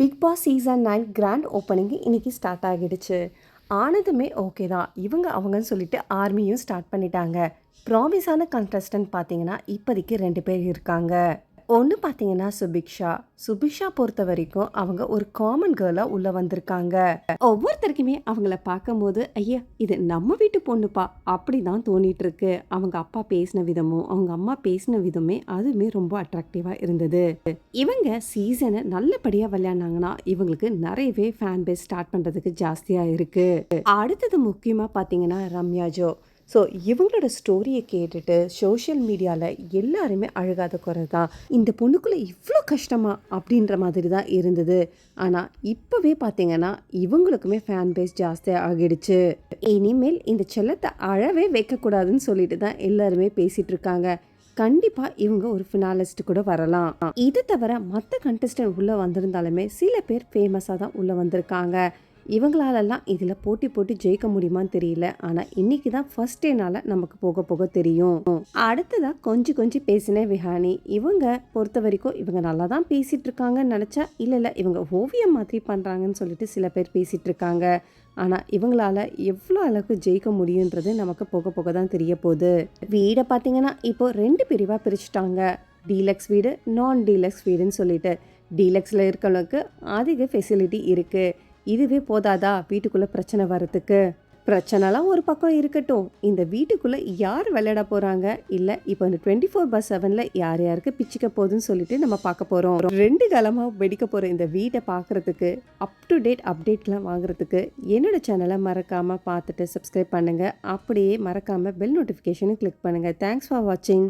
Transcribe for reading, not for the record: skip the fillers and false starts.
Big Boss season 9 grand opening இன்னைக்கு start ஆகிடுச்சு. ஆனதுமே ஓகே தான். அவங்கன்னு சொல்லிட்டு ஆர்மியும் ஸ்டார்ட் பண்ணிட்டாங்க. ப்ராமிஸான கண்டஸ்டன்ட் பார்த்தீங்கன்னா இப்போதைக்கு 2 பேர் இருக்காங்க. ஒன்று பார்த்தீங்கன்னா சுபிக்ஷா பொறுத்த வரைக்கும் அவங்க ஒரு காமன் கேர்ளாக உள்ளே வந்திருக்காங்க. ஒவ்வொருத்தருக்குமே அவங்கள பார்க்கும்போது ஐயா இது நம்ம வீட்டு பொண்ணுப்பா அப்படி தான் தோணிட்டு இருக்கு. அவங்க அப்பா பேசின விதமும் அவங்க அம்மா பேசின விதமே அதுவுமே ரொம்ப அட்ராக்டிவாக இருந்தது. இவங்க சீசனை நல்லபடியாக விளையாடினாங்கன்னா இவங்களுக்கு நிறையவே ஃபேன் பேஸ் ஸ்டார்ட் பண்ணுறதுக்கு ஜாஸ்தியாக இருக்குது. அடுத்தது முக்கியமாக பார்த்தீங்கன்னா ரம்யா ஜோ. ஸோ இவங்களோட ஸ்டோரியை கேட்டுட்டு சோஷியல் மீடியாவில் எல்லாருமே அழுகாத குறை தான். இந்த பொண்ணுக்குள்ளே இவ்வளோ கஷ்டமா அப்படின்ற மாதிரி தான் இருந்தது. ஆனால் இப்போவே பார்த்தீங்கன்னா இவங்களுக்குமே ஃபேன் பேஸ் ஜாஸ்தியாக ஆகிடுச்சு. இனிமேல் இந்த செல்லத்தை அழவே வைக்கக்கூடாதுன்னு சொல்லிட்டு தான் எல்லாருமே பேசிகிட்டு இருக்காங்க. கண்டிப்பாக இவங்க ஒரு ஃபினாலிஸ்ட் கூட வரலாம். இது தவிர மற்ற கண்டஸ்டன்ட் உள்ளே வந்திருந்தாலுமே சில பேர் ஃபேமஸாக தான் உள்ளே வந்திருக்காங்க. இவங்களாலெல்லாம் இதில் போட்டி ஜெயிக்க முடியுமான்னு தெரியல. ஆனால் இன்னைக்கு தான் ஃபர்ஸ்ட் டேனால நமக்கு போக போக தெரியும். அடுத்ததாக கொஞ்சம் பேசின விஹானி. இவங்க பொறுத்த வரைக்கும் இவங்க நல்லா தான் பேசிகிட்டு இருக்காங்கன்னு நினச்சா இல்லை இவங்க ஓவியம் மாதிரி பண்ணுறாங்கன்னு சொல்லிட்டு சில பேர் பேசிகிட்டு இருக்காங்க. ஆனால் இவங்களால எவ்வளோ அளவுக்கு ஜெயிக்க முடியுன்றது நமக்கு போக தான் தெரிய போகுது. வீடை பார்த்தீங்கன்னா இப்போ 2 பிரிவாக பிரிச்சுட்டாங்க. டீலக்ஸ் வீடு, நான் டீலக்ஸ் வீடுன்னு சொல்லிட்டு. டீலக்ஸில் இருக்கிறவங்களுக்கு அதிக ஃபெசிலிட்டி இருக்குது. இதுவே போதாதா வீட்டுக்குள்ளே பிரச்சனை வர்றதுக்கு? பிரச்சனைலாம் ஒரு பக்கம் இருக்கட்டும், இந்த வீட்டுக்குள்ளே யார் விளையாட போகிறாங்க, இல்லை இப்போ இந்த 24/7 யார் யாருக்கு பிச்சுக்க போகுதுன்னு சொல்லிட்டு நம்ம பார்க்க போகிறோம். 2 காலமாக வெடிக்க போகிற இந்த வீட்டை பார்க்குறதுக்கு அப் டு டேட் அப்டேட்லாம் வாங்குறதுக்கு என்னோட சேனலை மறக்காமல் பார்த்துட்டு சப்ஸ்கிரைப் பண்ணுங்கள். அப்படியே மறக்காமல் பெல் நோட்டிஃபிகேஷனும் கிளிக் பண்ணுங்கள். தேங்க்ஸ் ஃபார் வாட்சிங்.